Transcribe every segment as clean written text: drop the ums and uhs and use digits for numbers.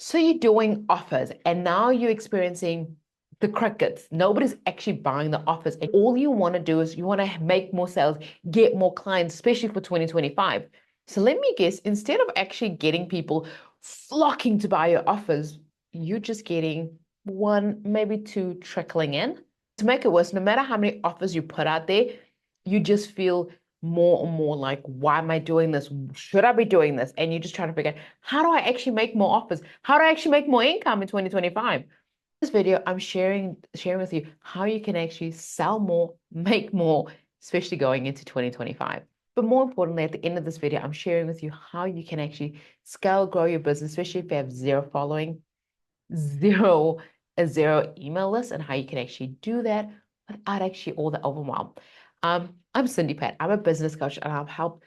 So you're doing offers and now you're experiencing the crickets. Nobody's actually buying the offers. And all you want to do is you want to make more sales, get more clients, especially for 2025. So let me guess, instead of actually getting people flocking to buy your offers, you're just getting one, maybe two trickling in. To make it worse, no matter how many offers you put out there, you just feel more and more like, why am I doing this? Should I be doing this? And you're just trying to figure out, how do I actually make more offers? How do I actually make more income in 2025? This video, I'm sharing with you how you can actually sell more, make more, especially going into 2025. But more importantly, at the end of this video, I'm sharing with you how you can actually scale, grow your business, especially if you have zero following, zero email list, and how you can actually do that without actually all the overwhelm. I'm Cindy Pat. I'm a business coach, and I've helped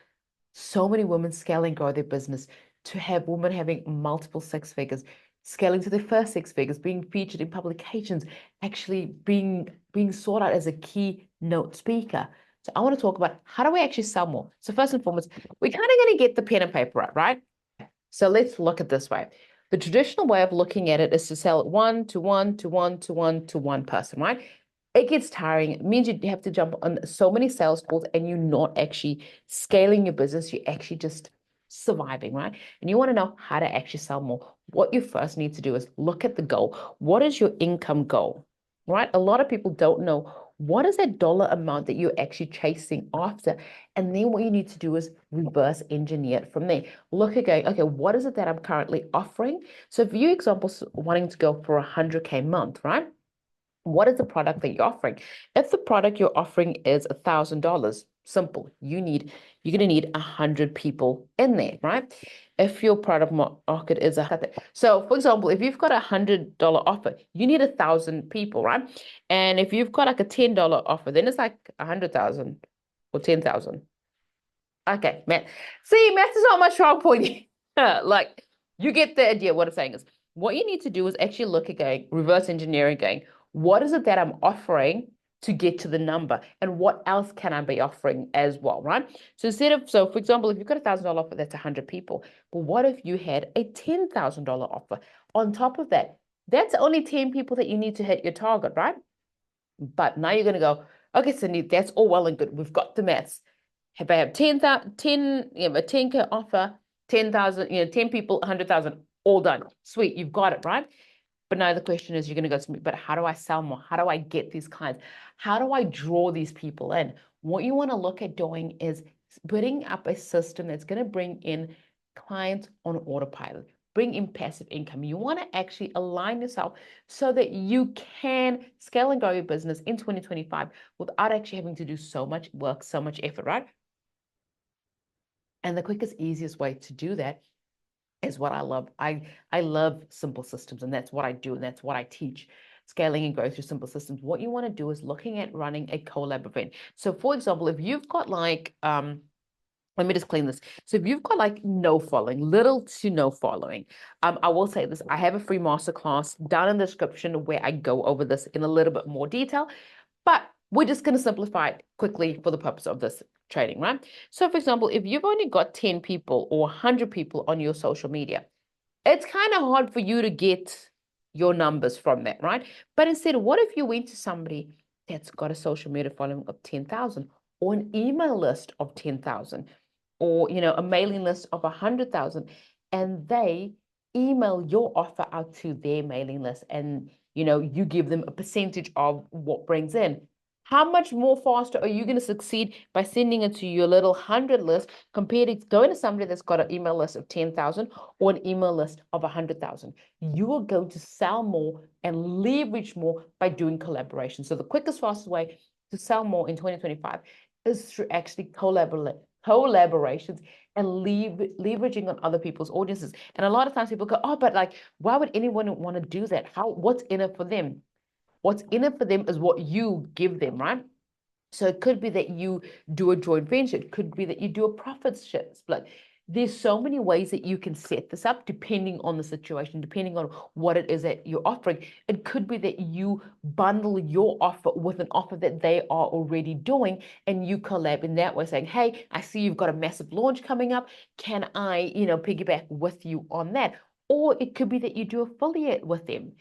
so many women scale and grow their business to have women having multiple six figures, scaling to their first six figures, being featured in publications, actually being sought out as a keynote speaker. So I want to talk about how do we actually sell more. So first and foremost, we're kind of going to get the pen and paper out, right? So let's look at this way. The traditional way of looking at it is to sell it one to one to one to one to one person, right? It gets tiring. It means you have to jump on so many sales calls and you're not actually scaling your business. You're actually just surviving, right? And you want to know how to actually sell more. What you first need to do is look at the goal. What is your income goal, right? A lot of people don't know what is that dollar amount that you're actually chasing after. And then what you need to do is reverse engineer it from there. Look at going, okay, what is it that I'm currently offering? So if you, example, wanting to go for 100K month, right? What is the product that you're offering? If the product you're offering is $1,000, simple, you're going to need 100 people in there, right? If your product market is so for example, if you've got $100 offer, you need 1,000 people, right? And if you've got like a $10 offer, then it's like 100,000 or 10,000. Okay, math. See, math is not my strong point. Like, you get the idea. What I'm saying is, what you need to do is actually look at going, reverse engineering, going, what is it that I'm offering to get to the number? And what else can I be offering as well, right? So for example, if you've got $1,000 offer, that's 100 people. But what if you had a $10,000 offer on top of that? That's only 10 people that you need to hit your target, right? But now you're going to go, okay, Cindy, that's all well and good. We've got the maths. If I have 10, a 10K offer, 10,000, 10 people, 100,000, all done. Sweet, you've got it, right? But now the question is, you're going to go to me, but how do I sell more? How do I get these clients? How do I draw these people in? What you want to look at doing is putting up a system that's going to bring in clients on autopilot, bring in passive income. You want to actually align yourself so that you can scale and grow your business in 2025 without actually having to do so much work, so much effort, right? And the quickest, easiest way to do that is what I love. I love simple systems, and that's what I do, and that's what I teach. Scaling and growth through simple systems. What you want to do is looking at running a collab event. So for example, if you've got like let me just clean this. So if you've got like no following, little to no following, I will say this, I have a free masterclass down in the description where I go over this in a little bit more detail. But we're just going to simplify it quickly for the purpose of this training, right? So for example, if you've only got 10 people or 100 people on your social media, it's kind of hard for you to get your numbers from that, right? But instead, what if you went to somebody that's got a social media following of 10,000 or an email list of 10,000 or, a mailing list of 100,000, and they email your offer out to their mailing list, and, you give them a percentage of what brings in. How much more faster are you going to succeed by sending it to your little 100 list compared to going to somebody that's got an email list of 10,000 or an email list of 100,000? You are going to sell more and leverage more by doing collaboration. So the quickest, fastest way to sell more in 2025 is through actually collaborations and leveraging on other people's audiences. And a lot of times people go, oh, but like, why would anyone want to do that? What's in it for them? What's in it for them is what you give them, right? So it could be that you do a joint venture. It could be that you do a profit split. There's so many ways that you can set this up depending on the situation, depending on what it is that you're offering. It could be that you bundle your offer with an offer that they are already doing and you collab in that way, saying, hey, I see you've got a massive launch coming up. Can I, piggyback with you on that? Or it could be that you do affiliate with them.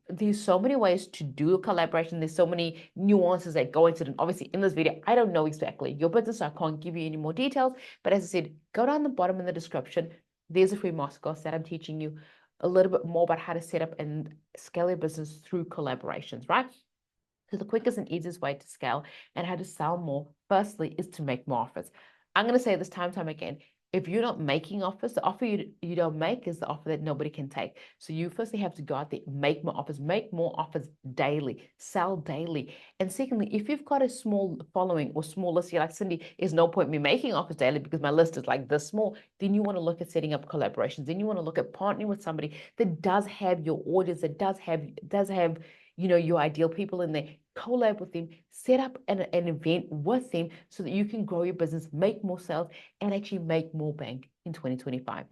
There's so many ways to do a collaboration. There's so many nuances that go into it. And obviously, in this video, I don't know exactly your business, so I can't give you any more details. But as I said, go down the bottom in the description. There's a free masterclass that I'm teaching you a little bit more about how to set up and scale your business through collaborations, right? So the quickest and easiest way to scale and how to sell more, firstly, is to make more offers. I'm going to say this time and time again. If you're not making offers, the offer you don't make is the offer that nobody can take. So you firstly have to go out there, make more offers daily, sell daily. And secondly, if you've got a small following or small list, you're like, Cindy, there's no point me making offers daily because my list is like this small, then you want to look at setting up collaborations. Then you want to look at partnering with somebody that does have your audience, that does have your ideal people in there. Collab with them, set up an event with them so that you can grow your business, make more sales, and actually make more bank in 2025.